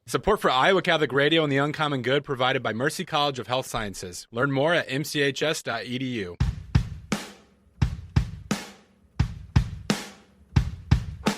Support for Iowa Catholic Radio and the Uncommon Good provided by Mercy College of Health Sciences. Learn more at mchs.edu.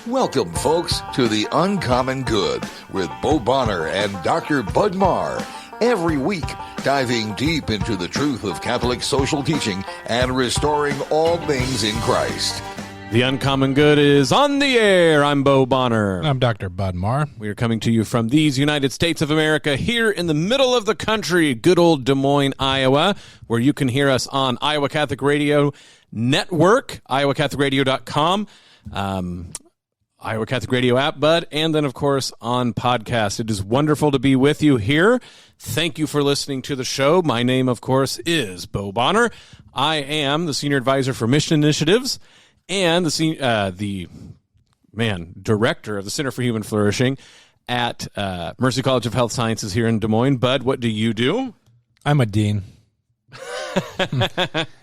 Welcome, folks, to the Uncommon Good with Bo Bonner and Dr. Bud Marr. Every week, diving deep into the truth of Catholic social teaching and restoring all things in Christ. The Uncommon Good is on the air. I'm Bo Bonner. I'm Dr. Bud Marr. We are coming to you from these United States of America here in the middle of the country, good old Des Moines, Iowa, where you can hear us on Iowa Catholic Radio Network, iowacatholicradio.com, Iowa Catholic Radio app, Bud, and then, of course, on podcast. It is wonderful to be with you here. Thank you for listening to the show. My name, of course, is Bo Bonner. I am the Senior Advisor for Mission Initiatives and the director of the Center for Human Flourishing at Mercy College of Health Sciences here in Des Moines. Bud, what do you do? I'm a dean.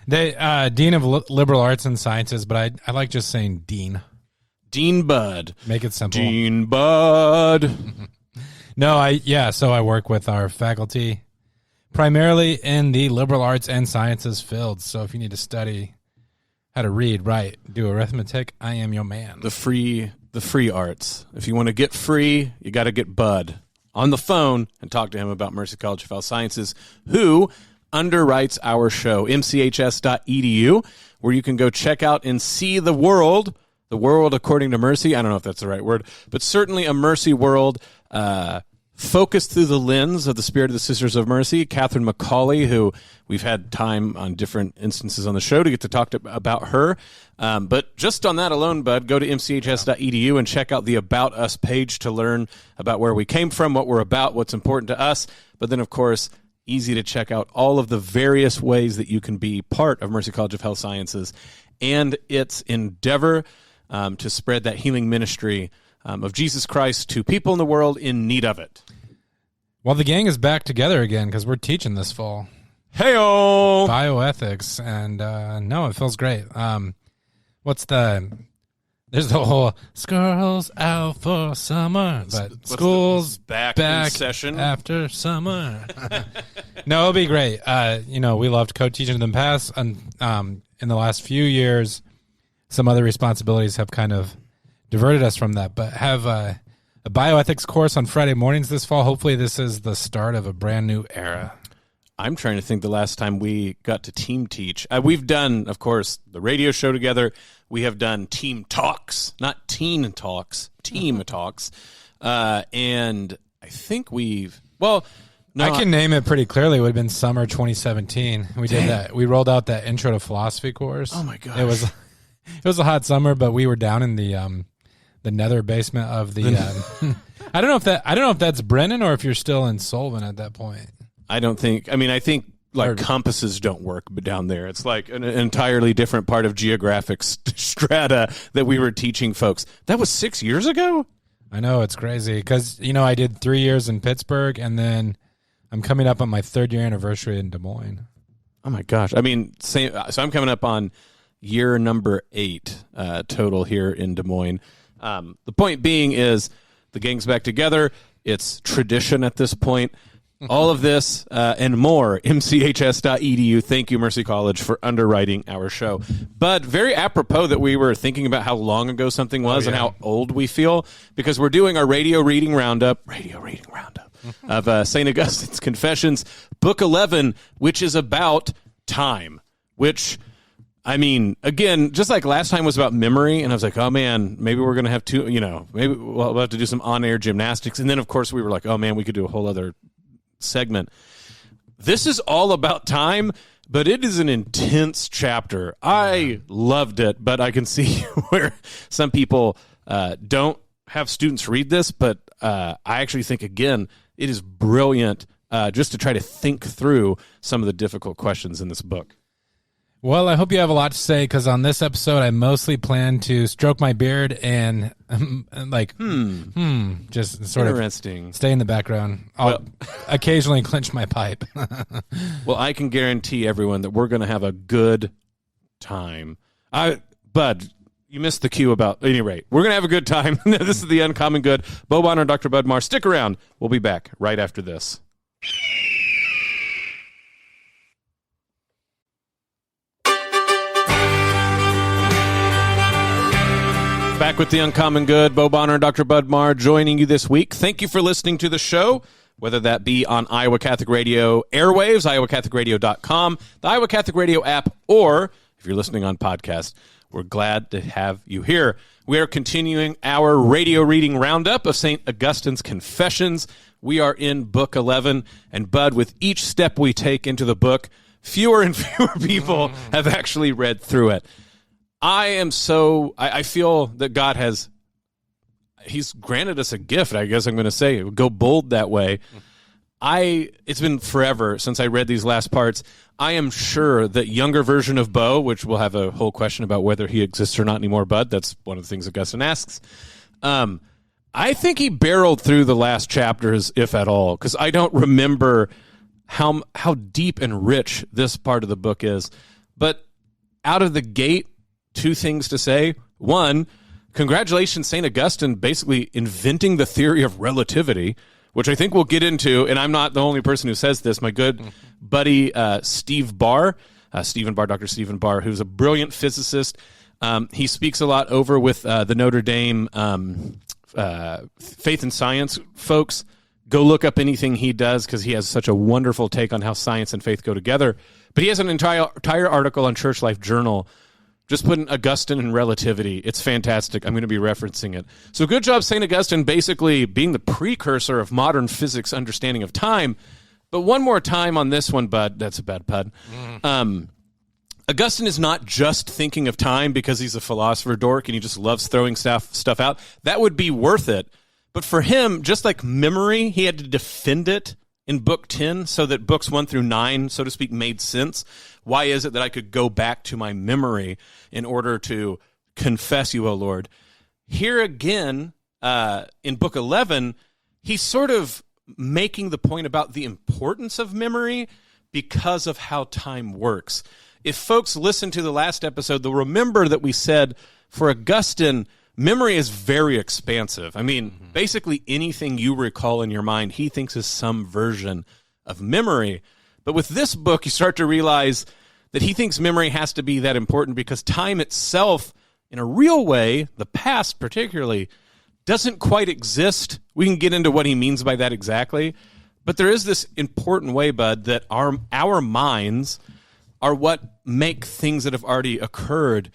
Dean of Liberal Arts and Sciences, but I like just saying dean. Dean Bud. Make it simple. Dean Bud. So I work with our faculty primarily in the liberal arts and sciences fields. So if you need to study how to read, write, do arithmetic, I am your man. The free arts. If you want to get free, you got to get Bud on the phone and talk to him about Mercy College of Health Sciences, who underwrites our show, mchs.edu, where you can go check out and see the world according to Mercy. I don't know if that's the right word, but certainly a Mercy world focused through the lens of the Spirit of the Sisters of Mercy, Catherine McCauley, who we've had time on different instances on the show to get to talk about her. But just on that alone, Bud, go to mchs.edu and check out the About Us page to learn about where we came from, what we're about, what's important to us. But then, of course, easy to check out all of the various ways that you can be part of Mercy College of Health Sciences and its endeavor to spread that healing ministry of Jesus Christ to people in the world in need of it. Well, the gang is back together again because we're teaching this fall. Hey-o! Bioethics, and it feels great. There's the whole school's out for summer, but school's back in session after summer. No, it'll be great. We loved co-teaching in the past, and in the last few years, some other responsibilities have kind of diverted us from that, but have a bioethics course on Friday mornings this fall. Hopefully this is the start of a brand new era. I'm trying to think the last time we got to team teach. We've done, of course, the radio show together. We have done team talks, not teen talks, team talks. And I think I can name it pretty clearly. It would have been summer 2017. We did that. We rolled out that intro to philosophy course. Oh my gosh. It was a hot summer, but we were down in the nether basement of the I don't know if that's Brennan or if you're still in Solvin at that point. I think compasses don't work but down there. It's like an entirely different part of geographic strata that we were teaching folks. That was 6 years ago? I know, it's crazy because I did 3 years in Pittsburgh and then I'm coming up on my 3rd year anniversary in Des Moines. Oh my gosh. So I'm coming up on year number 8 total here in Des Moines. The point being is the gang's back together. It's tradition at this point. All of this and more, mchs.edu. Thank you, Mercy College, for underwriting our show. But very apropos that we were thinking about how long ago something was and how old we feel, because we're doing our radio reading roundup of St. Augustine's Confessions, Book 11, which is about time, which... again, just like last time was about memory, and I was like, oh, man, maybe we're going to have to, maybe we'll have to do some on-air gymnastics. And then, of course, we were like, oh, man, we could do a whole other segment. This is all about time, but it is an intense chapter. I loved it, but I can see where some people don't have students read this, but I actually think, again, it is brilliant just to try to think through some of the difficult questions in this book. Well, I hope you have a lot to say, because on this episode, I mostly plan to stroke my beard and just sort of stay in the background. I'll occasionally clench my pipe. Well, I can guarantee everyone that we're going to have a good time. Bud, You missed the cue about, at any rate. We're going to have a good time. This is The Uncommon Good. Bo Bonner and Dr. Bud Marr. Stick around. We'll be back right after this. Back with The Uncommon Good. Bo Bonner and Dr. Bud Marr joining you this week. Thank you for listening to the show, whether that be on Iowa Catholic Radio airwaves, iowacatholicradio.com, the Iowa Catholic Radio app, or if you're listening on podcast. We're glad to have you here. We are continuing our radio reading roundup of St. Augustine's Confessions. We are in Book 11, and Bud, with each step we take into the book, fewer and fewer people have actually read through it. I feel that God He's granted us a gift, I guess I'm going to say. Go bold that way. It's been forever since I read these last parts. I am sure that younger version of Bo, which we'll have a whole question about whether he exists or not anymore, Bud. That's one of the things Augustine asks. I think he barreled through the last chapters, if at all, because I don't remember how deep and rich this part of the book is. But out of the gate, two things to say. One, congratulations, St. Augustine, basically inventing the theory of relativity, which I think we'll get into, and I'm not the only person who says this. My good buddy Steve Barr, Dr. Stephen Barr, who's a brilliant physicist. He speaks a lot over with the Notre Dame Faith and Science folks. Go look up anything he does because he has such a wonderful take on how science and faith go together. But he has an entire article on Church Life Journal. Just put in Augustine and relativity. It's fantastic. I'm going to be referencing it. So good job, St. Augustine, basically being the precursor of modern physics understanding of time. But one more time on this one, Bud. That's a bad pun. Augustine is not just thinking of time because he's a philosopher dork and he just loves throwing stuff out. That would be worth it. But for him, just like memory, he had to defend it in Book 10 so that books 1 through 9, so to speak, made sense. Why is it that I could go back to my memory in order to confess you, O Lord? Here again, in Book 11, he's sort of making the point about the importance of memory because of how time works. If folks listen to the last episode, they'll remember that we said for Augustine, memory is very expansive. I mean, basically anything you recall in your mind, he thinks is some version of memory. But with this book, you start to realize that he thinks memory has to be that important because time itself, in a real way, the past particularly, doesn't quite exist. We can get into what he means by that exactly. But there is this important way, Bud, that our minds are what make things that have already occurred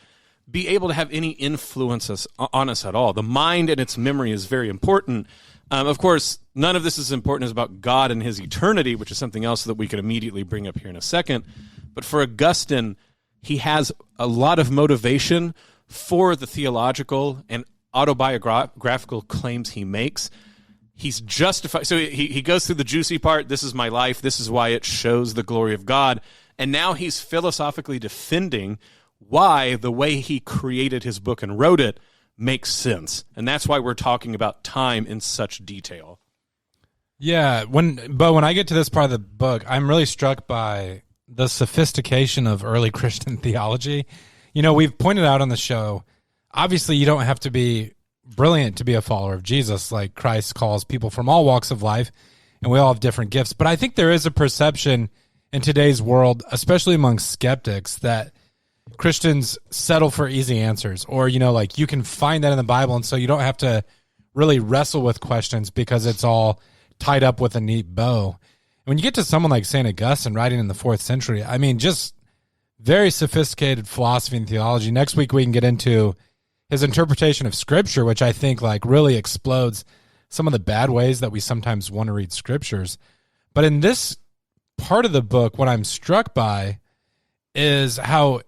be able to have any influence on us at all. The mind and its memory is very important. Of course, none of this is important as about God and his eternity, which is something else that we can immediately bring up here in a second. But for Augustine, he has a lot of motivation for the theological and autobiographical claims he makes. He's justified. So he goes through the juicy part. This is my life. This is why it shows the glory of God. And now he's philosophically defending why the way he created his book and wrote it makes sense. And that's why we're talking about time in such detail. Yeah, when I get to this part of the book, I'm really struck by the sophistication of early Christian theology. You know, we've pointed out on the show, obviously you don't have to be brilliant to be a follower of Jesus. Like Christ calls people from all walks of life, and we all have different gifts. But I think there is a perception in today's world, especially among skeptics, that Christians settle for easy answers, or, you know, like you can find that in the Bible, and so you don't have to really wrestle with questions because it's all tied up with a neat bow. And when you get to someone like St. Augustine writing in the 4th century, I mean, just very sophisticated philosophy and theology. Next week we can get into his interpretation of Scripture, which I think like really explodes some of the bad ways that we sometimes want to read Scriptures. But in this part of the book, what I'm struck by is how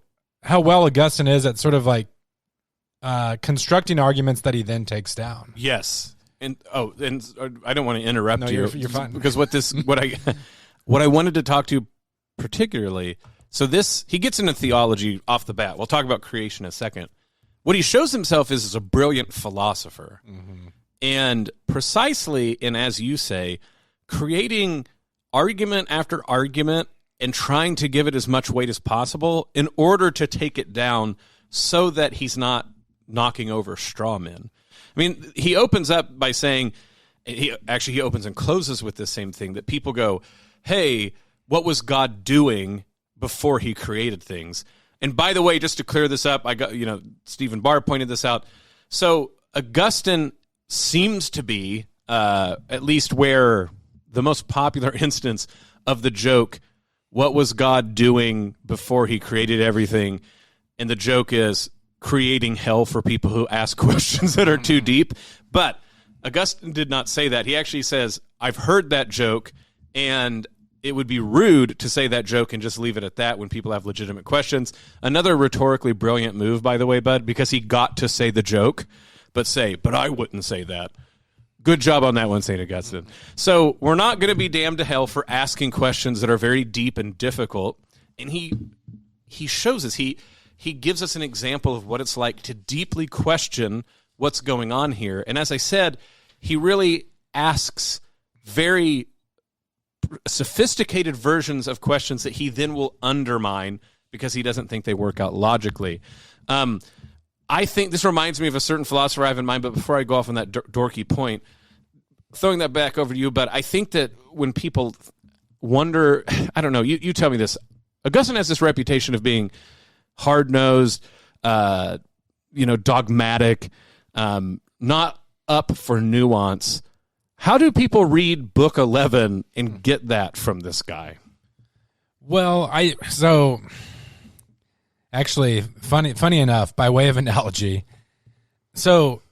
well Augustine is at sort of like constructing arguments that he then takes down. Yes. And I don't want to interrupt you. You're fine. Because what I wanted to talk to particularly, so he gets into theology off the bat. We'll talk about creation in a second. What he shows himself is a brilliant philosopher. Mm-hmm. And precisely, and as you say, creating argument after argument and trying to give it as much weight as possible in order to take it down so that he's not knocking over straw men. I mean, he opens up by saying, he opens and closes with the same thing, that people go, hey, what was God doing before he created things? And by the way, just to clear this up, Stephen Barr pointed this out. So Augustine seems to be, at least where the most popular instance of the joke, what was God doing before he created everything? And the joke is creating hell for people who ask questions that are too deep. But Augustine did not say that. He actually says, I've heard that joke, and it would be rude to say that joke and just leave it at that when people have legitimate questions. Another rhetorically brilliant move, by the way, Bud, because he got to say the joke, but I wouldn't say that. Good job on that one, St. Augustine. So we're not going to be damned to hell for asking questions that are very deep and difficult. And he shows us, he gives us an example of what it's like to deeply question what's going on here. And as I said, he really asks very sophisticated versions of questions that he then will undermine because he doesn't think they work out logically. I think this reminds me of a certain philosopher I have in mind, but before I go off on that dorky point, throwing that back over to you, but I think that when people wonder, I don't know, you tell me this, Augustine has this reputation of being hard-nosed, dogmatic, not up for nuance. How do people read Book 11 and get that from this guy? Well, actually, funny enough, by way of analogy, so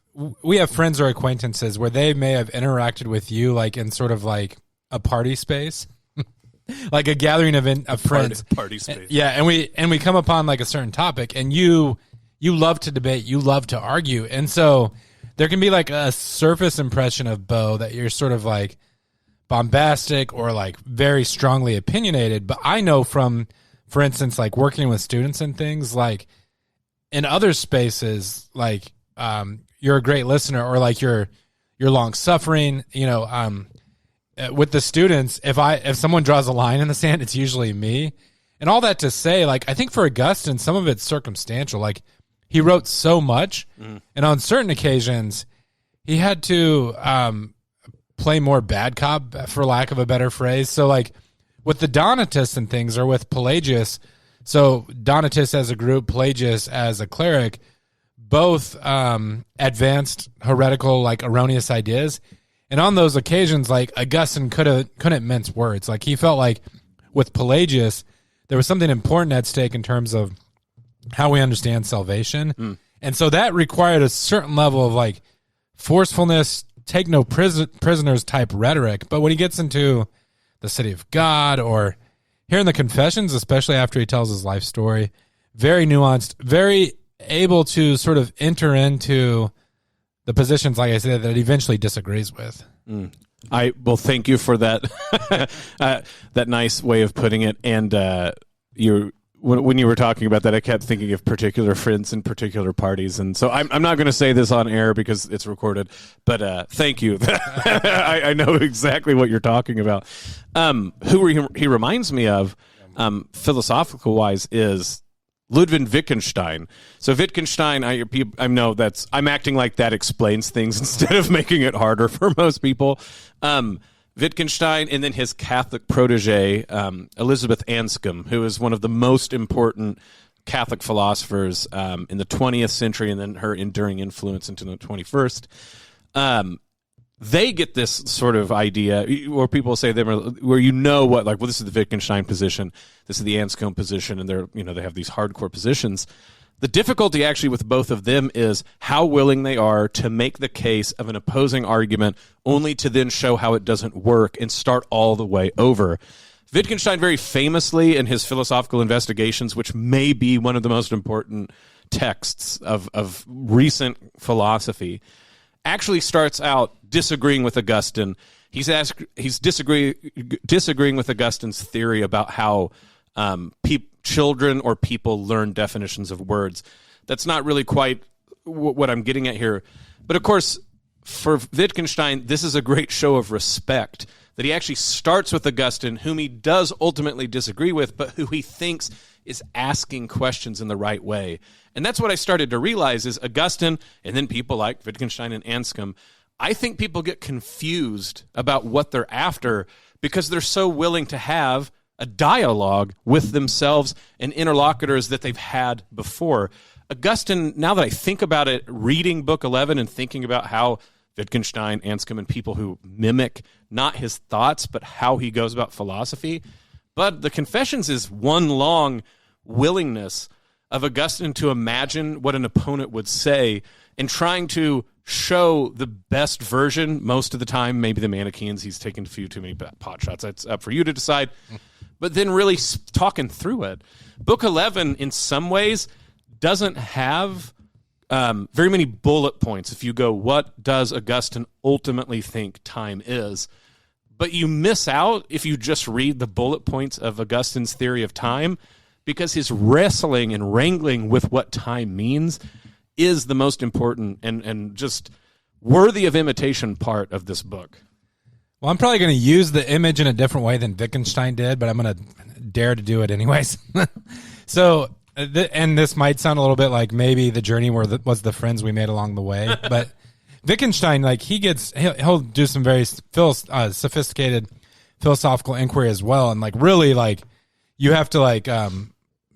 we have friends or acquaintances where they may have interacted with you like in sort of like a party space, like a gathering of friends. Party space. Yeah, and we come upon like a certain topic, and you love to debate, you love to argue, and so there can be like a surface impression of Bo that you're sort of like bombastic or like very strongly opinionated. But I know from, for instance, like working with students and things, like in other spaces, like you're a great listener, or like you're long suffering. With the students, if someone draws a line in the sand, it's usually me. And all that to say, like I think for Augustine, some of it's circumstantial. Like he wrote so much, and on certain occasions, he had to play more bad cop, for lack of a better phrase. So, like with the Donatists and things, or with Pelagius, so Donatists as a group, Pelagius as a cleric, both advanced heretical, like erroneous ideas. And on those occasions, like Augustine couldn't mince words. Like he felt like with Pelagius, there was something important at stake in terms of how we understand salvation. And so that required a certain level of like forcefulness, take no prisoners type rhetoric. But when he gets into the city of God, or here in the Confessions, especially after he tells his life story, very nuanced, very able to sort of enter into the positions, like I said, that he eventually disagrees with. I will thank you for that that nice way of putting it. And when you were talking about that, I kept thinking of particular friends and particular parties. And so I'm not going to say this on air because it's recorded, but thank you. I know exactly what you're talking about. Who he reminds me of, philosophical-wise, is Ludwig Wittgenstein. So Wittgenstein, I know I'm acting like that explains things instead of making it harder for most people. Wittgenstein, and then his Catholic protege, Elizabeth Anscombe, who is one of the most important Catholic philosophers in the 20th century, and then her enduring influence into the 21st. They get this sort of idea, or people say where this is the Wittgenstein position, this is the Anscombe position, and they have these hardcore positions. The difficulty actually with both of them is how willing they are to make the case of an opposing argument only to then show how it doesn't work and start all the way over. Wittgenstein very famously in his Philosophical Investigations, which may be one of the most important texts of recent philosophy, actually starts out disagreeing with Augustine. He's disagreeing with Augustine's theory about how children or people learn definitions of words. That's not really quite what I'm getting at here. But of course, for Wittgenstein, this is a great show of respect, that he actually starts with Augustine, whom he does ultimately disagree with, but who he thinks is asking questions in the right way. And that's what I started to realize is Augustine, and then people like Wittgenstein and Anscombe, I think people get confused about what they're after because they're so willing to have a dialogue with themselves and interlocutors that they've had before. Augustine, now that I think about it, reading Book 11 and thinking about how Wittgenstein, Anscombe, and people who mimic not his thoughts, but how he goes about philosophy. But the Confessions is one long willingness of Augustine to imagine what an opponent would say and trying to show the best version most of the time. Maybe the Manichaeans, he's taken a few too many pot shots. That's up for you to decide. But then really talking through it. Book 11, in some ways, doesn't have very many bullet points. If you go, what does Augustine ultimately think time is? But you miss out if you just read the bullet points of Augustine's theory of time, because his wrestling and wrangling with what time means is the most important and just worthy of imitation part of this book. Well, I'm probably going to use the image in a different way than Wittgenstein did, but I'm going to dare to do it anyways. So, and this might sound a little bit like maybe the journey was the friends we made along the way, but Wittgenstein, like he'll do some very sophisticated philosophical inquiry as well, and like really like you have to like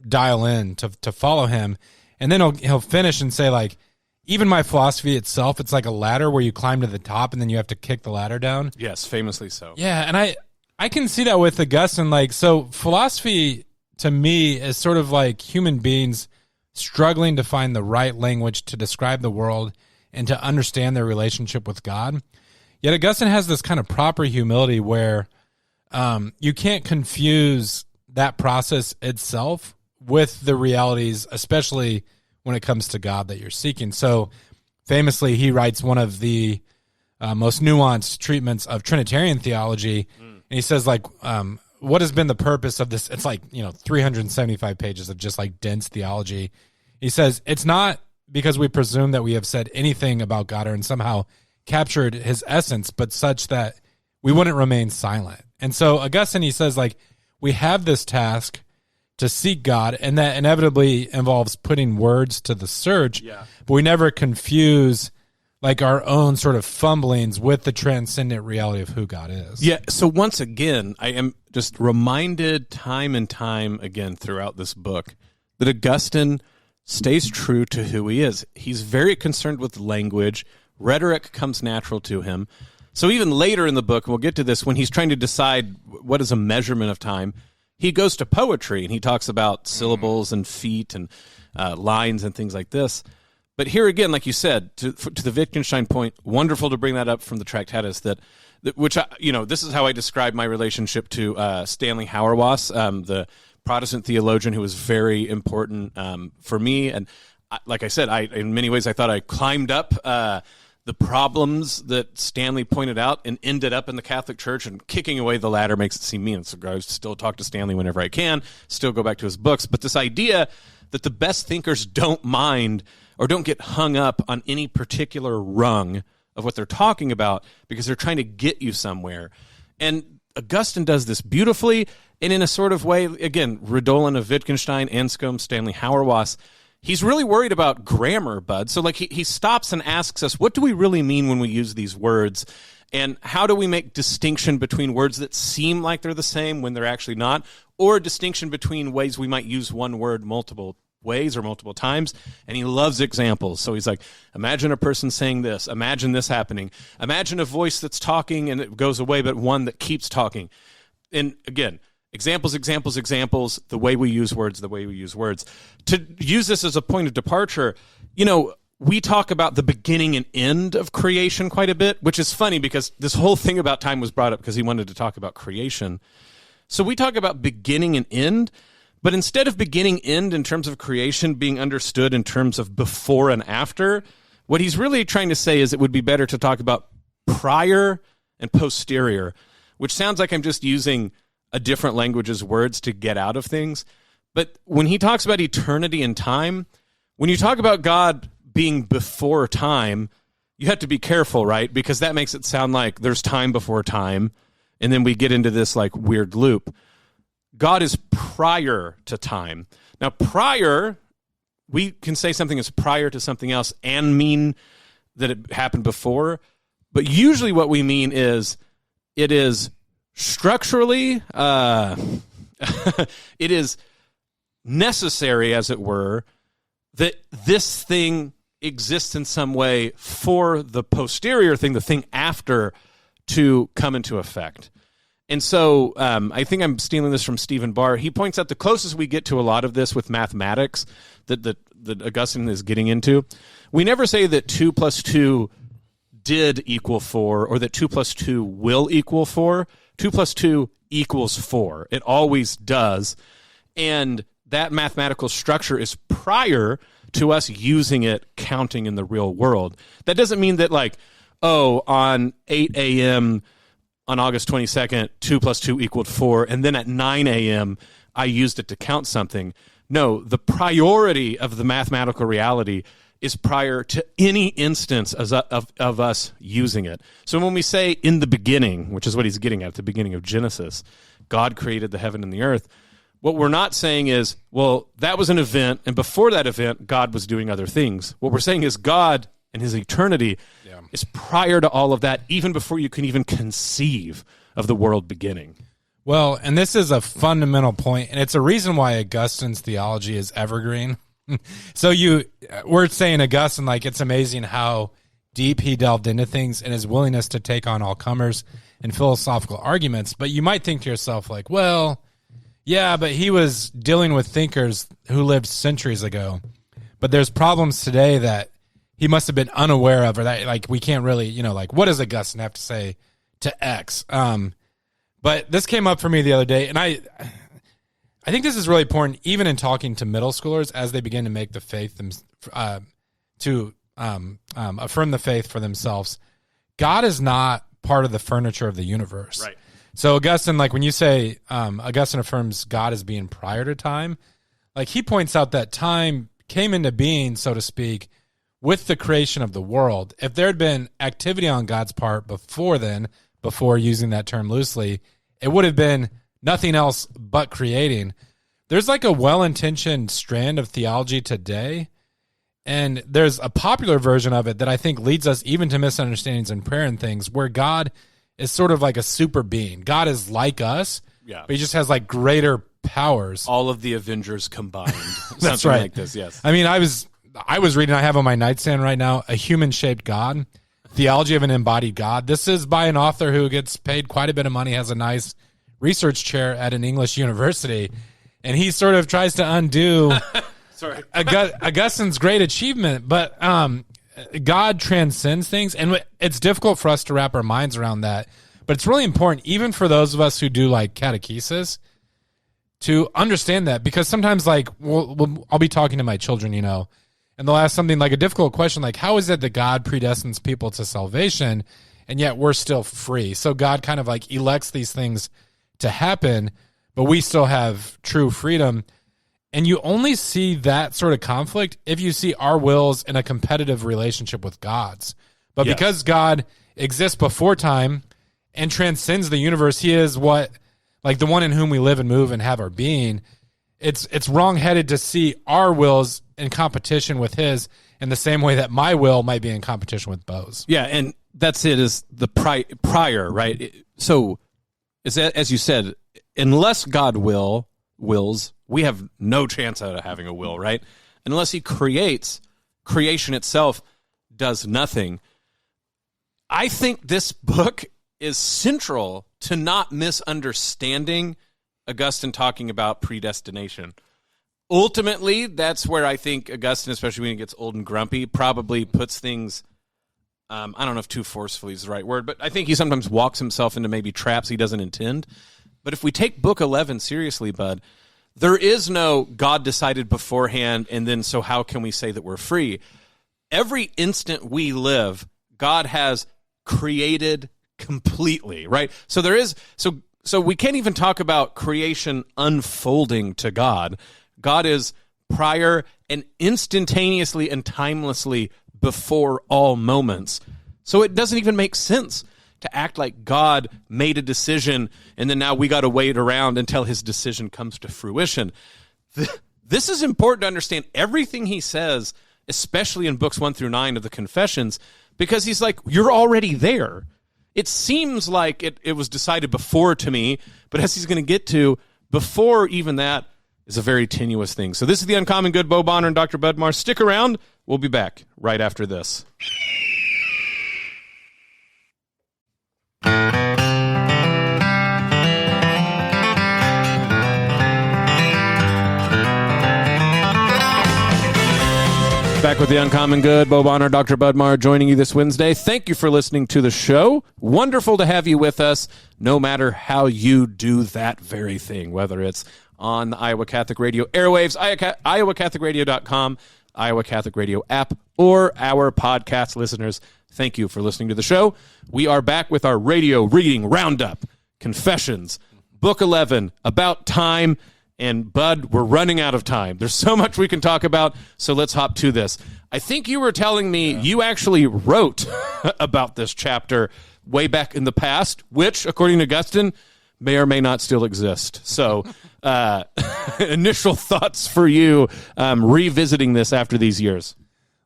dial in to follow him, and then he'll finish and say like, even my philosophy itself, it's like a ladder where you climb to the top and then you have to kick the ladder down. Yes, famously so. Yeah, and I can see that with Augustine. Like, so philosophy to me is sort of like human beings struggling to find the right language to describe the world and to understand their relationship with God. Yet Augustine has this kind of proper humility where you can't confuse that process itself with the realities, especially when it comes to God that you're seeking. So famously, he writes one of the most nuanced treatments of Trinitarian theology. And he says, like, what has been the purpose of this? It's like, 375 pages of just like dense theology. He says, it's not because we presume that we have said anything about God or somehow captured his essence, but such that we wouldn't remain silent. And so Augustine, he says, like, we have this task to seek God, and that inevitably involves putting words to the search, but we never confuse like our own sort of fumblings with the transcendent reality of who God is. Yeah, so once again, I am just reminded time and time again throughout this book that Augustine stays true to who he is. He's very concerned with language. Rhetoric comes natural to him. So even later in the book, and we'll get to this, when he's trying to decide what is a measurement of time, he goes to poetry, and he talks about syllables and feet and lines and things like this. But here again, like you said, to the Wittgenstein point, wonderful to bring that up from the Tractatus, this is how I describe my relationship to Stanley Hauerwas, the Protestant theologian who was very important for me. And like I said, in many ways, I thought I climbed up the problems that Stanley pointed out and ended up in the Catholic Church, and kicking away the ladder makes it seem mean. So I still talk to Stanley whenever I can, still go back to his books. But this idea that the best thinkers don't mind or don't get hung up on any particular rung of what they're talking about because they're trying to get you somewhere. And Augustine does this beautifully, and in a sort of way, again, Redolin of Wittgenstein, Anscombe, Stanley Hauerwas, he's really worried about grammar, Bud. So like he stops and asks us, what do we really mean when we use these words? And how do we make distinction between words that seem like they're the same when they're actually not, or distinction between ways we might use one word multiple ways or multiple times? And he loves examples. So he's like, imagine a person saying this. Imagine this happening. Imagine a voice that's talking and it goes away, but one that keeps talking. And again, examples, the way we use words. To use this as a point of departure, we talk about the beginning and end of creation quite a bit, which is funny because this whole thing about time was brought up because he wanted to talk about creation. So we talk about beginning and end, but instead of beginning end in terms of creation being understood in terms of before and after, what he's really trying to say is it would be better to talk about prior and posterior, which sounds like I'm just using a different language's words to get out of things. But when he talks about eternity and time, when you talk about God being before time, you have to be careful, right? Because that makes it sound like there's time before time, and then we get into this like weird loop. God is prior to time. Now, prior, we can say something is prior to something else and mean that it happened before, but usually what we mean is it is structurally, it is necessary, as it were, that this thing exists in some way for the posterior thing, the thing after, to come into effect. And so I think I'm stealing this from Stephen Barr. He points out the closest we get to a lot of this with mathematics that Augustine is getting into, we never say that 2 plus 2 did equal 4 or that 2 plus 2 will equal 4. 2 plus 2 equals 4. It always does. And that mathematical structure is prior to us using it, counting in the real world. That doesn't mean that, like, on 8 a.m. on August 22nd, 2 plus 2 equaled 4, and then at 9 a.m. I used it to count something. No, the priority of the mathematical reality is prior to any instance of us using it. So when we say in the beginning, which is what he's getting at the beginning of Genesis, God created the heaven and the earth, what we're not saying is, well, that was an event, and before that event, God was doing other things. What we're saying is God and his eternity is prior to all of that, even before you can even conceive of the world beginning. Well, and this is a fundamental point, and it's a reason why Augustine's theology is evergreen. So we're saying Augustine, like, it's amazing how deep he delved into things and his willingness to take on all comers and philosophical arguments. But you might think to yourself, like, well, yeah, but he was dealing with thinkers who lived centuries ago. But there's problems today that he must have been unaware of, or that, like, we can't really, like, what does Augustine have to say to X? But this came up for me the other day, and I think this is really important, even in talking to middle schoolers as they begin to make the faith, to affirm the faith for themselves. God is not part of the furniture of the universe. Right. So Augustine, like, when you say Augustine affirms God as being prior to time, like, he points out that time came into being, so to speak, with the creation of the world. If there had been activity on God's part before then, before using that term loosely, it would have been nothing else but creating. There's like a well-intentioned strand of theology today, and there's a popular version of it that I think leads us even to misunderstandings in prayer and things, where God is sort of like a super being. God is like us, but he just has, like, greater powers. All of the Avengers combined. That's something right. like this, yes. I mean, I was reading, I have on my nightstand right now, A Human-Shaped God, Theology of an Embodied God. This is by an author who gets paid quite a bit of money, has a nice research chair at an English university, and he sort of tries to undo Augustine's great achievement. But God transcends things, and it's difficult for us to wrap our minds around that. But it's really important, even for those of us who do, like, catechesis, to understand that, because sometimes, like, I'll be talking to my children, and they'll ask something like a difficult question, like, how is it that God predestines people to salvation, and yet we're still free? So God kind of, like, elects these things to happen, but we still have true freedom. And you only see that sort of conflict if you see our wills in a competitive relationship with God's. But because God exists before time and transcends the universe, he is the one in whom we live and move and have our being. It's wrong-headed to see our wills in competition with his in the same way that my will might be in competition with Bo's. Yeah, and that's it, is the prior, right? So, as you said, unless God wills, we have no chance of having a will, right? Unless he creates, creation itself does nothing. I think this book is central to not misunderstanding Augustine talking about predestination. Ultimately, that's where I think Augustine, especially when he gets old and grumpy, probably puts things, I don't know if too forcefully is the right word, but I think he sometimes walks himself into maybe traps he doesn't intend. But if we take Book 11 seriously, bud, there is no God decided beforehand, and then so how can we say that we're free? Every instant we live, God has created completely, right? So there is, so we can't even talk about creation unfolding to God. God is prior and instantaneously and timelessly before all moments. So it doesn't even make sense to act like God made a decision and then now we got to wait around until his decision comes to fruition. This is important to understand everything he says, especially in books 1 through 9 of the Confessions, because he's like, you're already there. It seems like it was decided before to me, but as he's going to get to, before even that is a very tenuous thing. So this is The Uncommon Good, Bo Bonner and Dr. Bud Marr. Stick around. We'll be back right after this. Back with The Uncommon Good, Bo Bonner, Dr. Bud Marr joining you this Wednesday. Thank you for listening to the show. Wonderful to have you with us, no matter how you do that very thing, whether it's on the Iowa Catholic Radio airwaves, iowacatholicradio.com, Iowa Catholic Radio app, or our podcast listeners. Thank you for listening to the show. We are back with our radio reading roundup, Confessions, Book 11, About Time. And, Bud, we're running out of time. There's so much we can talk about, so let's hop to this. I think you were telling me you actually wrote about this chapter way back in the past, which, according to Augustine, may or may not still exist. So, initial thoughts for you revisiting this after these years?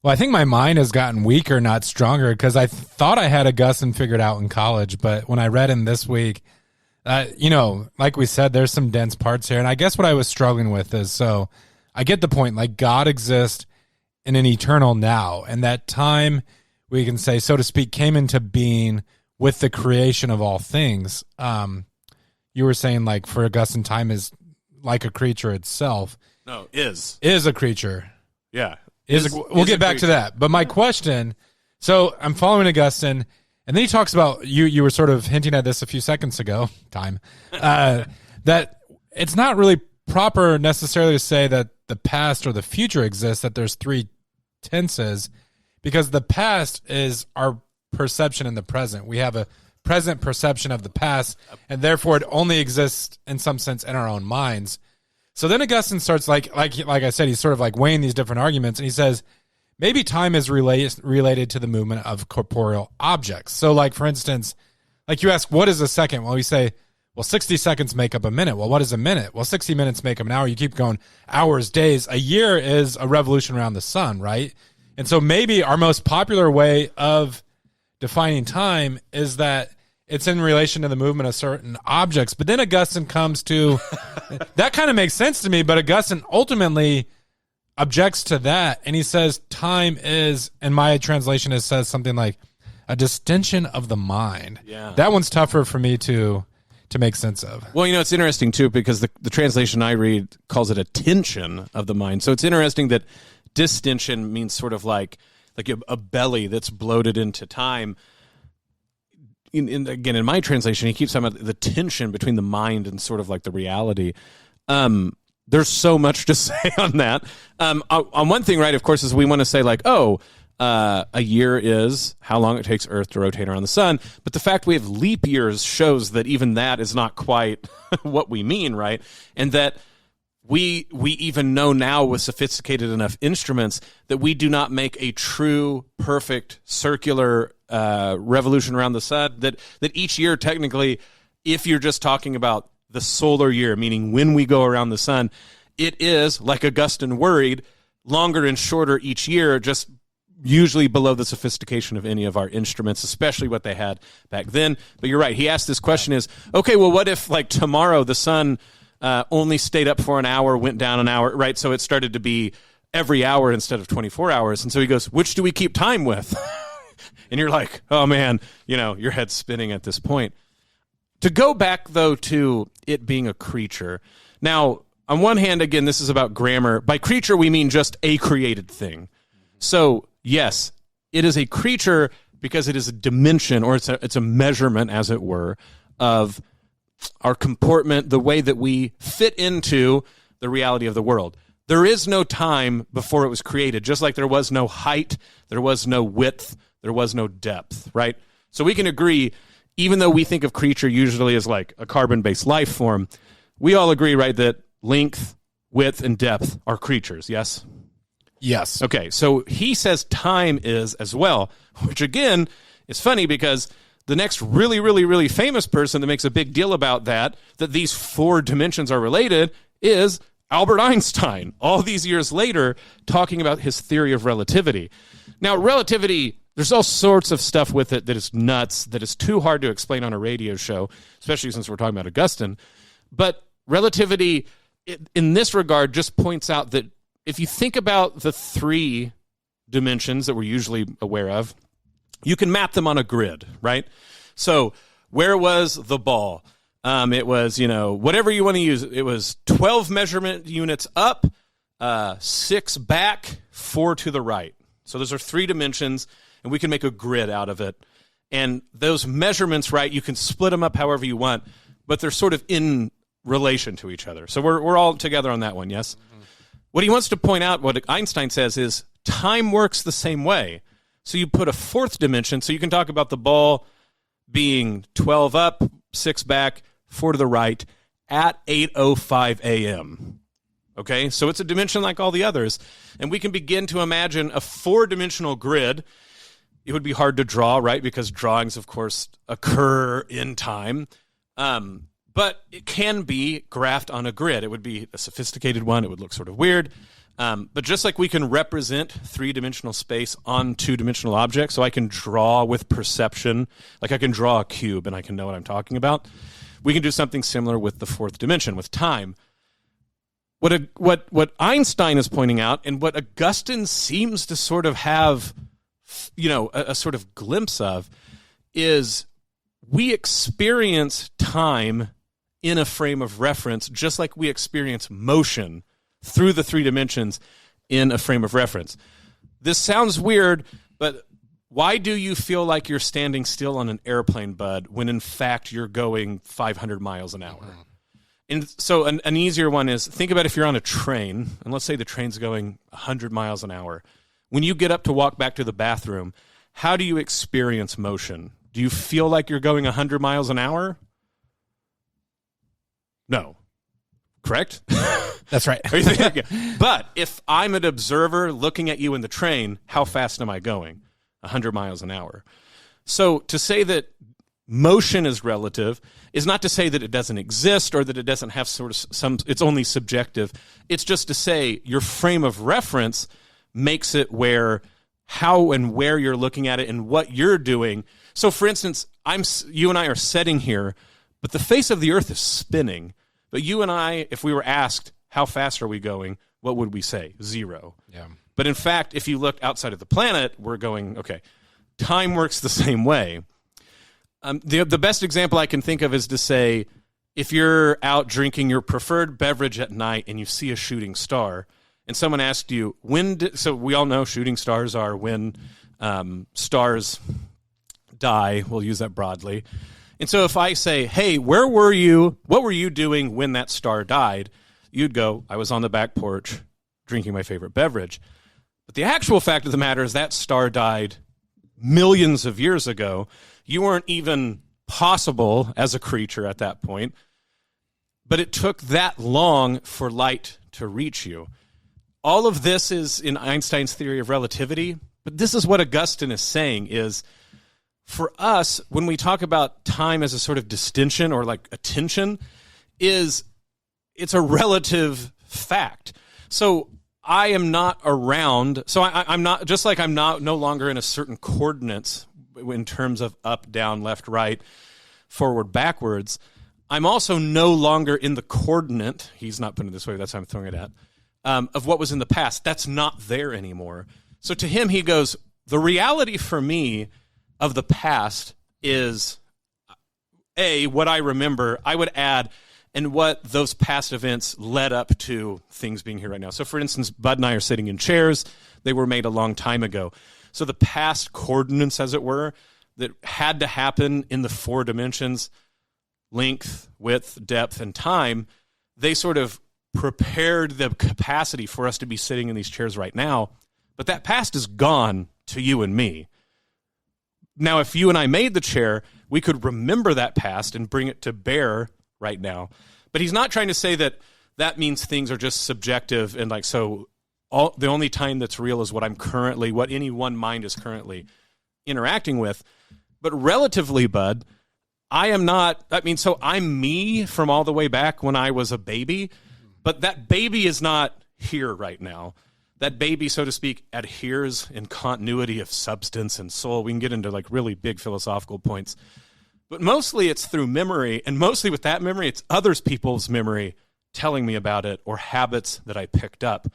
Well, I think my mind has gotten weaker, not stronger, because I thought I had Augustine figured out in college, but when I read him this week, like we said, there's some dense parts here. And I guess what I was struggling with is, so I get the point, like God exists in an eternal now. And that time, we can say, so to speak, came into being with the creation of all things. You were saying, like, for Augustine, time is like a creature itself. No, is a creature. Yeah. We'll get back to that. But my question, so I'm following Augustine, and then he talks about, you were sort of hinting at this a few seconds ago, that it's not really proper necessarily to say that the past or the future exists, that there's three tenses, because the past is our perception in the present. We have a present perception of the past, and therefore it only exists in some sense in our own minds. So then Augustine starts, like I said, he's sort of like weighing these different arguments, and he says, maybe time is related to the movement of corporeal objects. So, like, for instance, like you ask, what is a second? Well, we say, well, 60 seconds make up a minute. Well, what is a minute? Well, 60 minutes make up an hour. You keep going, hours, days. A year is a revolution around the sun, right? And so maybe our most popular way of defining time is that it's in relation to the movement of certain objects. But then Augustine comes to, that kind of makes sense to me, but Augustine ultimately objects to that, and he says time is, in my translation, it says something like a distinction of the mind. Yeah. That one's tougher for me to make sense of. Well, it's interesting, too, because the translation I read calls it a tension of the mind. So it's interesting that distension means sort of like a belly that's bloated into time. Again, in my translation, he keeps talking about the tension between the mind and sort of like the reality. There's so much to say on that. On one thing, right, of course, is we want to say like, a year is how long it takes Earth to rotate around the sun. But the fact we have leap years shows that even that is not quite what we mean, right? And that we even know now with sophisticated enough instruments that we do not make a true, perfect, circular revolution around the sun. That each year, technically, if you're just talking about the solar year, meaning when we go around the sun, it is, like Augustine worried, longer and shorter each year, just usually below the sophistication of any of our instruments, especially what they had back then. But you're right. He asked this question is, okay, well, what if, like, tomorrow the sun only stayed up for an hour, went down an hour, right? So it started to be every hour instead of 24 hours. And so he goes, which do we keep time with? And you're like, oh, man, your head's spinning at this point. To go back, though, to it being a creature. Now, on one hand, again, this is about grammar. By creature, we mean just a created thing. So, yes, it is a creature because it is a dimension, or it's a measurement, as it were, of our comportment, the way that we fit into the reality of the world. There is no time before it was created, just like there was no height, there was no width, there was no depth, right? So we can agree, even though we think of creature usually as like a carbon-based life form, we all agree, right, that length, width, and depth are creatures, yes? Yes. Okay, so he says time is as well, which again is funny because the next really, really, really famous person that makes a big deal about that these 4 dimensions are related, is Albert Einstein, all these years later, talking about his theory of relativity. Now, relativity, there's all sorts of stuff with it that is nuts, that is too hard to explain on a radio show, especially since we're talking about Augustine. But relativity, in this regard, just points out that if you think about the 3 dimensions that we're usually aware of, you can map them on a grid, right? So where was the ball? It was, whatever you want to use. It was 12 measurement units up, 6 back, 4 to the right. So those are 3 dimensions, and we can make a grid out of it. And those measurements, right, you can split them up however you want, but they're sort of in relation to each other. So we're all together on that one, yes? Mm-hmm. What he wants to point out, what Einstein says, is time works the same way. So you put a 4th dimension, so you can talk about the ball being 12 up, 6 back, 4 to the right at 8:05 a.m. Okay, so it's a dimension like all the others, and we can begin to imagine a 4-dimensional grid. It would be hard to draw, right, because drawings, of course, occur in time, but it can be graphed on a grid. It would be a sophisticated one. It would look sort of weird, but just like we can represent 3-dimensional space on 2-dimensional objects, so I can draw with perception, like I can draw a cube and I can know what I'm talking about. We can do something similar with the 4th dimension, with time. What Einstein is pointing out, and what Augustine seems to sort of have, a sort of glimpse of, is we experience time in a frame of reference, just like we experience motion through the 3 dimensions in a frame of reference. This sounds weird, but why do you feel like you're standing still on an airplane, Bud, when in fact you're going 500 miles an hour? Mm-hmm. And so an easier one is, think about if you're on a train, and let's say the train's going 100 miles an hour. When you get up to walk back to the bathroom, how do you experience motion? Do you feel like you're going 100 miles an hour? No. Correct? That's right. But if I'm an observer looking at you in the train, how fast am I going? 100 miles an hour. So to say that motion is relative is not to say that it doesn't exist or that it doesn't have sort of it's only subjective. It's just to say your frame of reference makes it where how and where you're looking at it and what you're doing. So for instance, you and I are sitting here, but the face of the earth is spinning. But you and I, if we were asked, how fast are we going? What would we say? 0. Yeah. But in fact, if you looked outside of the planet, we're going, okay, time works the same way. The best example I can think of is to say, if you're out drinking your preferred beverage at night and you see a shooting star, and someone asked you, so we all know shooting stars are when stars die. We'll use that broadly. And so if I say, hey, where were you? What were you doing when that star died? You'd go, I was on the back porch drinking my favorite beverage. But the actual fact of the matter is that star died millions of years ago. You weren't even possible as a creature at that point. But it took that long for light to reach you. All of this is in Einstein's theory of relativity. But this is what Augustine is saying is, for us, when we talk about time as a sort of distinction or like attention, it's a relative fact. So I am not around. So I'm not, just like I'm not no longer in a certain coordinates in terms of up, down, left, right, forward, backwards. I'm also no longer in the coordinate. He's not putting it this way. That's how I'm throwing it at. Of what was in the past. That's not there anymore. So to him, he goes, the reality for me of the past is, what I remember, I would add, and what those past events led up to things being here right now. So, for instance, Bud and I are sitting in chairs. They were made a long time ago. So the past coordinates, as it were, that had to happen in the 4 dimensions, length, width, depth, and time, they sort of prepared the capacity for us to be sitting in these chairs right now. But that past is gone to you and me. Now, if you and I made the chair, we could remember that past and bring it to bear right now. But he's not trying to say that that means things are just subjective and like, so the only time that's real is what any one mind is currently interacting with. But relatively, Bud, I am not, so I'm me from all the way back when I was a baby, but that baby is not here right now. That baby, so to speak, adheres in continuity of substance and soul. We can get into like really big philosophical points. But mostly it's through memory, and mostly with that memory, it's others people's memory telling me about it or habits that I picked up.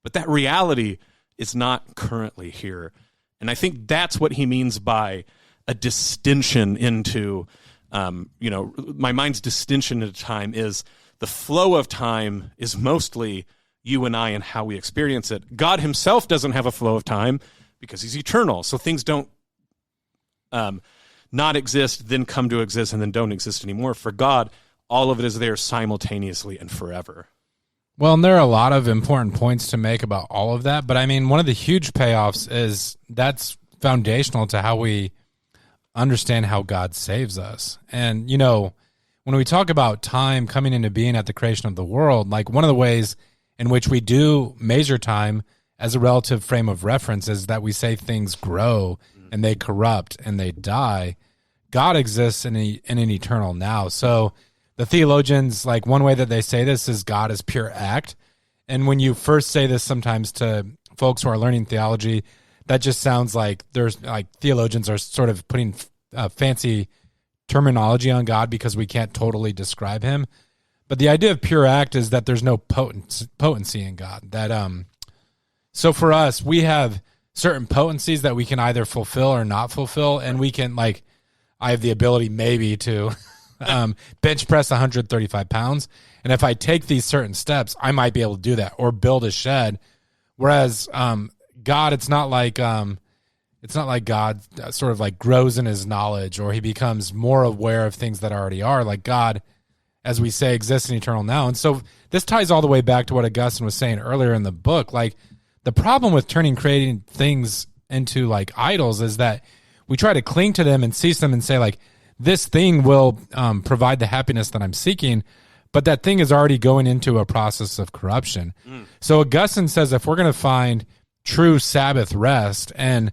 But that reality is not currently here. And I think that's what he means by a distinction into, my mind's distinction into time is the flow of time is mostly you and I and how we experience it. God himself doesn't have a flow of time because he's eternal. So things don't not exist, then come to exist, and then don't exist anymore. For God, all of it is there simultaneously and forever. Well, and there are a lot of important points to make about all of that. But I mean, one of the huge payoffs is that's foundational to how we understand how God saves us. And, when we talk about time coming into being at the creation of the world, like one of the ways in which we do measure time as a relative frame of reference is that we say things grow and they corrupt and they die. God exists in an eternal now. So the theologians, like one way that they say this is God is pure act. And when you first say this sometimes to folks who are learning theology, that just sounds like there's like theologians are sort of putting fancy terminology on God because we can't totally describe him. But the idea of pure act is that there's no potency in God. That so for us, we have certain potencies that we can either fulfill or not fulfill, and we can I have the ability maybe to bench press 135 pounds, and if I take these certain steps, I might be able to do that or build a shed. Whereas God, it's not like God sort of like grows in his knowledge or he becomes more aware of things that already are. Like God, as we say, exists in eternal now. And so this ties all the way back to what Augustine was saying earlier in the book. Like the problem with creating things into like idols is that we try to cling to them and seize them and say like, this thing will provide the happiness that I'm seeking, but that thing is already going into a process of corruption. So Augustine says if we're going to find true Sabbath rest, and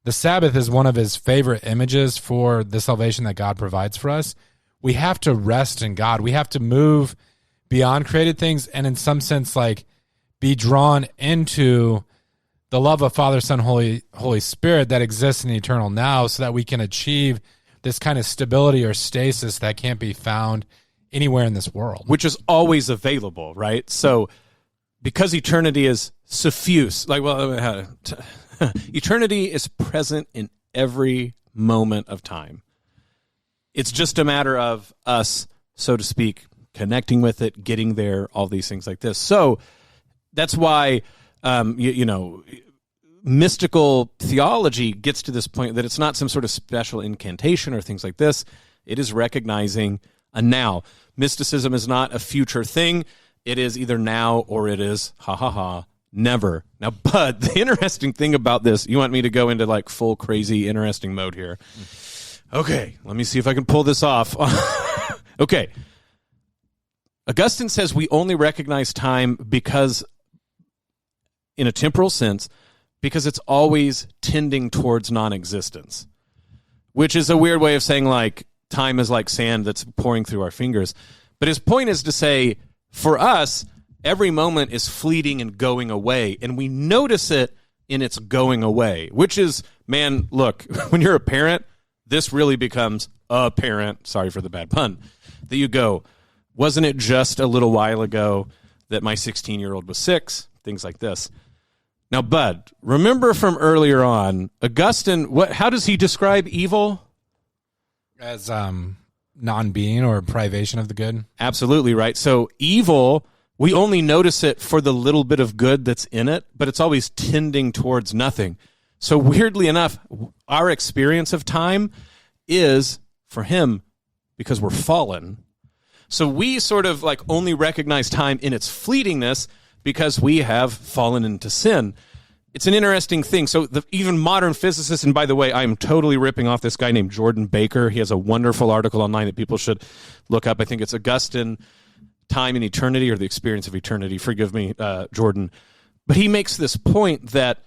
the Sabbath is one of his favorite images for the salvation that God provides for us, we have to rest in God. We have to move beyond created things and in some sense like be drawn into the love of Father, Son, Holy Spirit that exists in the eternal now so that we can achieve this kind of stability or stasis that can't be found anywhere in this world. Which is always available, right? So because eternity is suffuse, eternity is present in every moment of time. It's just a matter of us, so to speak, connecting with it, getting there, all these things like this. So that's why, mystical theology gets to this point that it's not some sort of special incantation or things like this. It is recognizing a now. Mysticism is not a future thing. It is either now or it is, never. Now, Bud, the interesting thing about this, you want me to go into like full crazy interesting mode here. Okay, let me see if I can pull this off. Okay. Augustine says we only recognize time because, in a temporal sense, because it's always tending towards non-existence, which is a weird way of saying like time is like sand that's pouring through our fingers. But his point is to say, for us, every moment is fleeting and going away, and we notice it in its going away, which is, man, look, when you're a parent, this really becomes apparent, sorry for the bad pun, that you go, wasn't it just a little while ago that my 16-year-old was 6? Things like this. Now, Bud, remember from earlier on, Augustine, how does he describe evil? As non-being or privation of the good? Absolutely right. So evil, we only notice it for the little bit of good that's in it, but it's always tending towards nothing. So weirdly enough, our experience of time is, for him, because we're fallen. So we sort of like only recognize time in its fleetingness because we have fallen into sin. It's an interesting thing. So even modern physicists, and by the way, I'm totally ripping off this guy named Jordan Baker. He has a wonderful article online that people should look up. I think it's Augustine, Time and Eternity, or the Experience of Eternity. Forgive me, Jordan. But he makes this point that,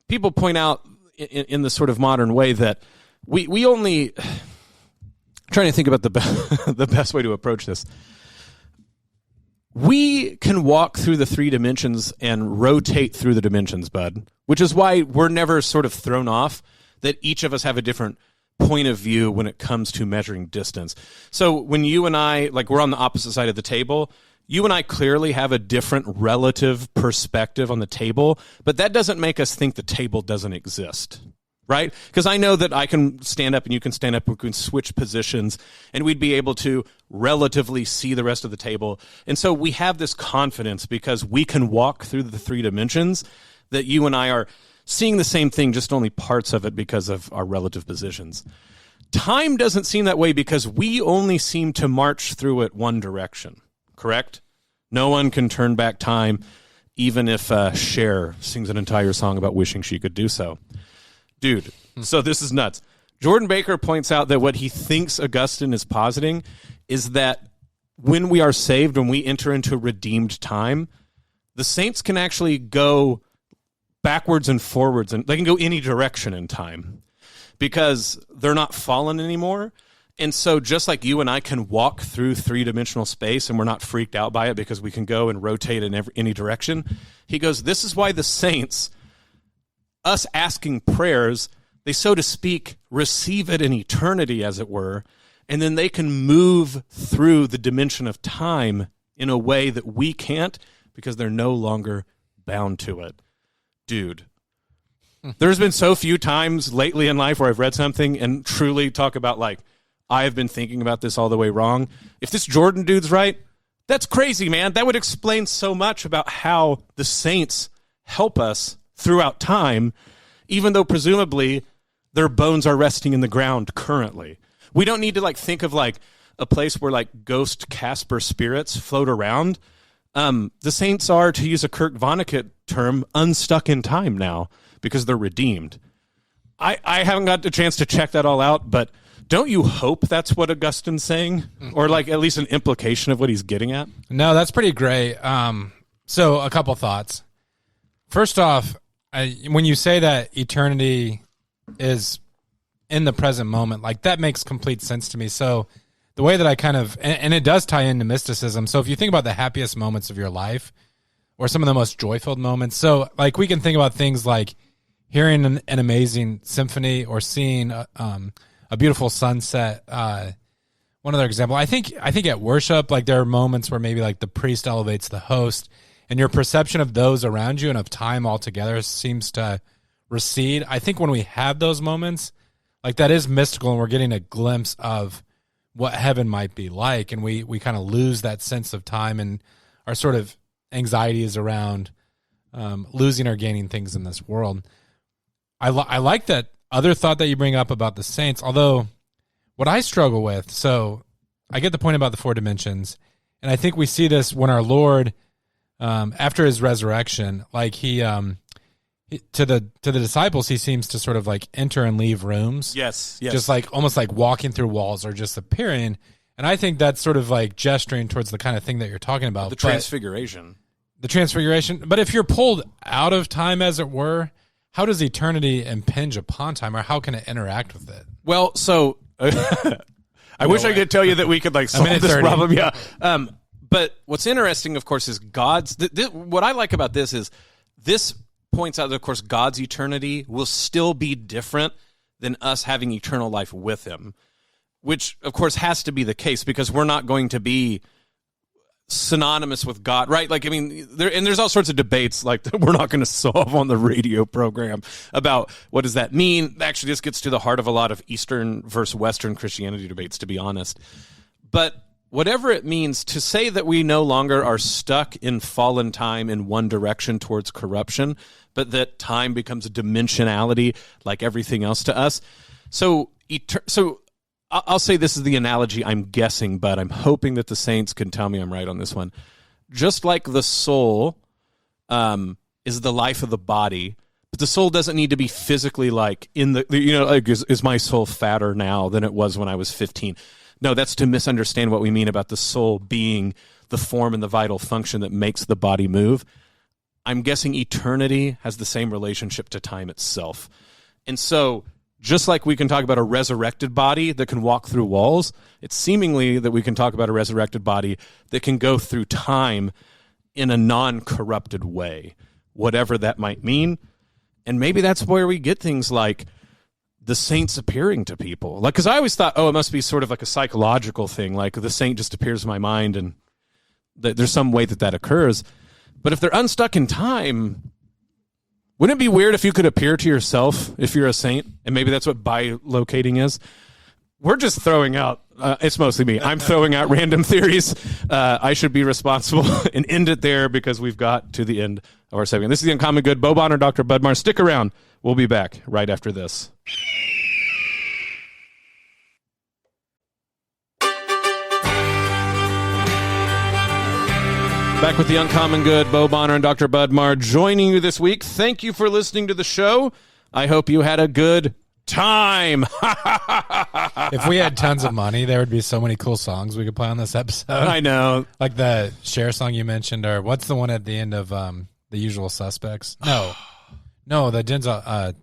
people point out in the sort of modern way that we only trying to think about the best way to approach this. We can walk through the 3 dimensions and rotate through the dimensions, bud, which is why we're never sort of thrown off that each of us have a different point of view when it comes to measuring distance. So when you and I, like we're on the opposite side of the table, you and I clearly have a different relative perspective on the table, but that doesn't make us think the table doesn't exist, right? Because I know that I can stand up and you can stand up, we can switch positions, and we'd be able to relatively see the rest of the table. And so we have this confidence because we can walk through the 3 dimensions that you and I are seeing the same thing, just only parts of it because of our relative positions. Time doesn't seem that way because we only seem to march through it one direction, correct? No one can turn back time, even if Cher sings an entire song about wishing she could do so. Dude, so this is nuts. Jordan Baker points out that what he thinks Augustine is positing is that when we are saved, when we enter into redeemed time, the saints can actually go backwards and forwards, and they can go any direction in time because they're not fallen anymore. And so just like you and I can walk through 3-dimensional space and we're not freaked out by it because we can go and rotate in any direction, he goes, this is why the saints, us asking prayers, they, so to speak, receive it in eternity, as it were, and then they can move through the dimension of time in a way that we can't because they're no longer bound to it. Dude, there's been so few times lately in life where I've read something and truly talk about, like, I have been thinking about this all the way wrong. If this Jordan dude's right, that's crazy, man. That would explain so much about how the saints help us throughout time, even though presumably their bones are resting in the ground currently. We don't need to, like, think of, like, a place where, like, ghost Casper spirits float around. The saints are, to use a Kurt Vonnegut term, unstuck in time now because they're redeemed. I haven't got the chance to check that all out, but don't you hope that's what Augustine's saying? Or, like, at least an implication of what he's getting at? No, that's pretty great. So a couple thoughts. First off, when you say that eternity is in the present moment, like, that makes complete sense to me. So the way that I kind of, and it does tie into mysticism. So if you think about the happiest moments of your life or some of the most joy-filled moments, so, like, we can think about things like hearing an amazing symphony or seeing a beautiful sunset. One other example, I think at worship, like, there are moments where maybe, like, the priest elevates the host and your perception of those around you and of time altogether seems to recede. I think when we have those moments, like, that is mystical and we're getting a glimpse of what heaven might be like, and we kind of lose that sense of time, and our sort of anxiety is around losing or gaining things in this world. I like that other thought that you bring up about the saints, although what I struggle with, so I get the point about the 4 dimensions, and I think we see this when our Lord, after his resurrection, like, he to the disciples, he seems to sort of, like, enter and leave rooms. Yes. Just, like, almost like walking through walls or just appearing. And I think that's sort of, like, gesturing towards the kind of thing that you're talking about. The transfiguration. But if you're pulled out of time, as it were, how does eternity impinge upon time, or how can it interact with it? Well, so I wish I could tell you that we could, like, solve this 30. problem. Yeah. But what's interesting, of course, is God's. What I like about this is this points out that, of course, God's eternity will still be different than us having eternal life with him, which, of course, has to be the case because we're not going to be synonymous with God, right? Like, I mean, there's all sorts of debates, like, that we're not going to solve on the radio program about what does that mean. Actually, this gets to the heart of a lot of Eastern versus Western Christianity debates, to be honest. But whatever it means, to say that we no longer are stuck in fallen time in one direction towards corruption, but that time becomes a dimensionality like everything else to us. So I'll say this is the analogy I'm guessing, but I'm hoping that the saints can tell me I'm right on this one. Just like the soul is the life of the body, but the soul doesn't need to be physically, like, in the, like, is my soul fatter now than it was when I was 15? No, that's to misunderstand what we mean about the soul being the form and the vital function that makes the body move. I'm guessing eternity has the same relationship to time itself. And so just like we can talk about a resurrected body that can walk through walls, it's seemingly that we can talk about a resurrected body that can go through time in a non-corrupted way, whatever that might mean. And maybe that's where we get things like the saints appearing to people. Like, because I always thought, it must be sort of like a psychological thing, like the saint just appears in my mind and there's some way that occurs. But if they're unstuck in time, wouldn't it be weird if you could appear to yourself if you're a saint? And maybe that's what bilocating is. We're just throwing out, it's mostly me. I'm throwing out random theories. I should be responsible and end it there because we've got to the end of our segment. This is The Uncommon Good. Bo Bonner, Dr. Bud Marr. Stick around. We'll be back right after this. Back with The Uncommon Good, Bo Bonner and Dr. Bud Marr joining you this week. Thank you for listening to the show. I hope you had a good time. If we had tons of money, there would be so many cool songs we could play on this episode. I know. Like the Cher song you mentioned, or what's the one at the end of The Usual Suspects? No, the Denzel,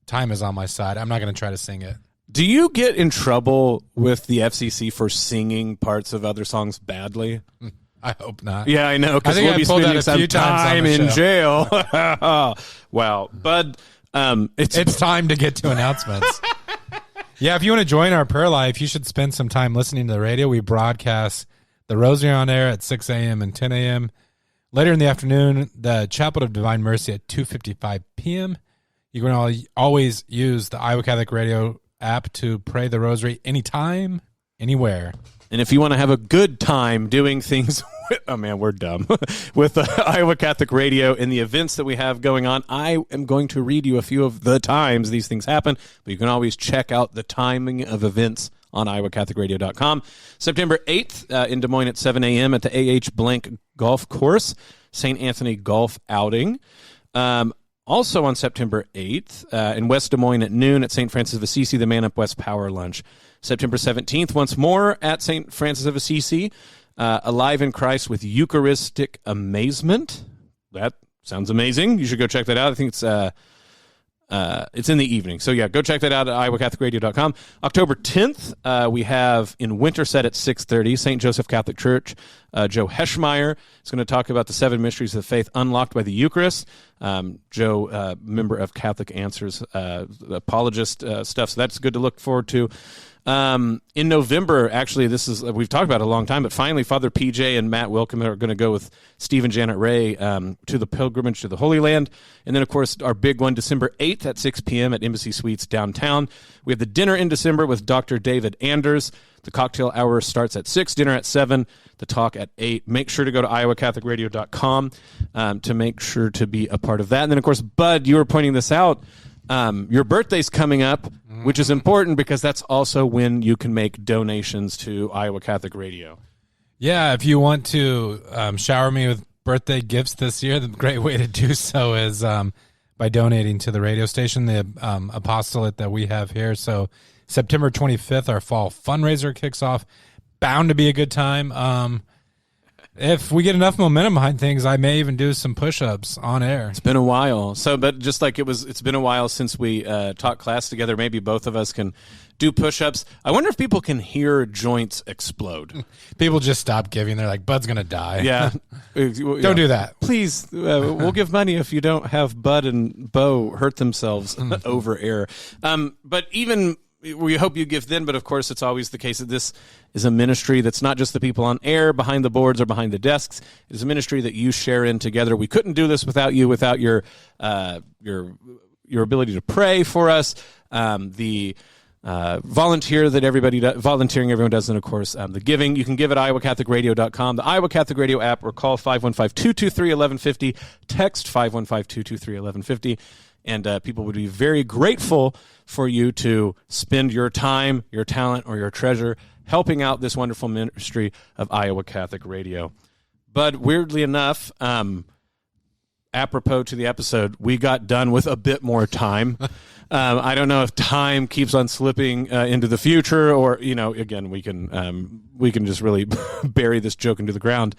Time Is On My Side. I'm not going to try to sing it. Do you get in trouble with the FCC for singing parts of other songs badly? I hope not. Yeah, I know, because we'll be spending some time in jail. Wow. Bud, it's time to get to announcements. Yeah, if you want to join our prayer life, you should spend some time listening to the radio. We broadcast the Rosary on air at 6 a.m. and 10 a.m. Later in the afternoon, the Chapel of Divine Mercy at 2:55 p.m. You can always use the Iowa Catholic Radio app to pray the Rosary anytime, anywhere. And if you want to have a good time doing things, oh man, we're dumb, with Iowa Catholic Radio and the events that we have going on, I am going to read you a few of the times these things happen, but you can always check out the timing of events on iowacatholicradio.com. September 8th in Des Moines at 7 a.m. at the A.H. Blank Golf Course, St. Anthony Golf Outing. Also on September 8th in West Des Moines at noon at St. Francis of Assisi, the Man Up West Power Lunch. September 17th, once more at St. Francis of Assisi, Alive in Christ with Eucharistic Amazement. That sounds amazing. You should go check that out. I think it's in the evening. So, yeah, go check that out at iowacatholicradio.com. October 10th, we have in Winterset at 6:30, St. Joseph Catholic Church. Joe Heschmeyer is going to talk about the 7 mysteries of faith unlocked by the Eucharist. Joe, member of Catholic Answers, apologist stuff, so that's good to look forward to. In November, actually, this is we've talked about it a long time, but finally, Father PJ and Matt Wilkham are going to go with Steve and Janet Ray to the pilgrimage to the Holy Land. And then, of course, our big one, December 8th at 6 p.m. at Embassy Suites downtown. We have the dinner in December with Dr. David Anders. The cocktail hour starts at 6, dinner at 7, the talk at 8. Make sure to go to iowacatholicradio.com to make sure to be a part of that. And then, of course, Bud, you were pointing this out. Your birthday's coming up, which is important because that's also when you can make donations to Iowa Catholic Radio. Yeah, if you want to shower me with birthday gifts this year, the great way to do so is by donating to the radio station, the apostolate that we have here. So September 25th, our fall fundraiser kicks off. Bound to be a good time. If we get enough momentum behind things, I may even do some push-ups on air. It's been a while. So, but just like it's been a while since we taught class together, maybe both of us can do push-ups. I wonder if people can hear joints explode. People just stop giving. They're like, Bud's going to die. Yeah. Don't do that. Please, we'll give money if you don't have Bud and Bo hurt themselves over air. But even... we hope you give then, but of course it's always the case that this is a ministry that's not just the people on air, behind the boards, or behind the desks. It is a ministry that you share in together. We couldn't do this without you, without your ability to pray for us, the volunteering everyone does, and of course the giving. You can give at iowacatholicradio.com, the Iowa Catholic Radio app, or call 515-223-1150, text 515-223-1150. And people would be very grateful for you to spend your time, your talent, or your treasure helping out this wonderful ministry of Iowa Catholic Radio. But weirdly enough, apropos to the episode, we got done with a bit more time. I don't know if time keeps on slipping into the future, or again, we can just really bury this joke into the ground.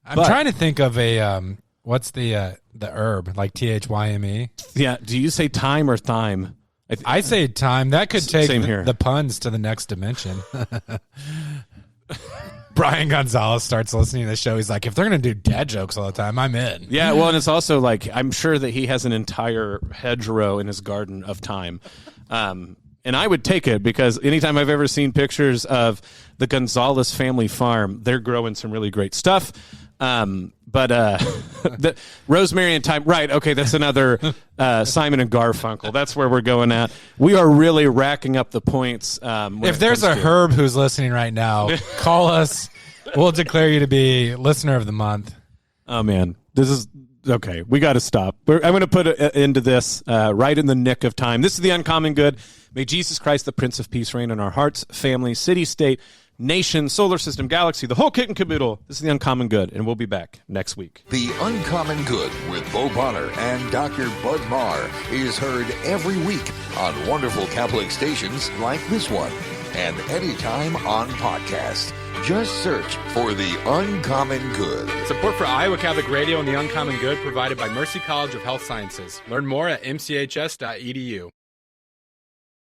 I'm trying to think of a. What's the herb, like THYME? Yeah, do you say time or thyme? I say time. That could take Same here. the puns to the next dimension. Brian Gonzalez starts listening to the show. He's like, if they're going to do dad jokes all the time, I'm in. Yeah, well, and it's also like, I'm sure that he has an entire hedgerow in his garden of time. And I would take it because anytime I've ever seen pictures of the Gonzalez family farm, they're growing some really great stuff. But the Rosemary and Thyme, right? Okay, that's another Simon and Garfunkel. That's where we're going at. We are really racking up the points. If there's a Herb who's listening right now, call us. We'll declare you to be listener of the month. Oh man, this is okay. We got to stop. I'm going to put an end to this right in the nick of time. This is the Uncommon Good. May Jesus Christ, the Prince of Peace, reign in our hearts, family, city, state, nation, solar system, galaxy, the whole kit and caboodle. This is the Uncommon Good, and we'll be back next week. The Uncommon Good with Bo Bonner and Dr. Bud Marr is heard every week on wonderful Catholic stations like this one, and anytime on podcast. Just search for the Uncommon Good. Support for Iowa Catholic Radio and the Uncommon Good provided by Mercy College of Health Sciences. Learn more at mchs.edu.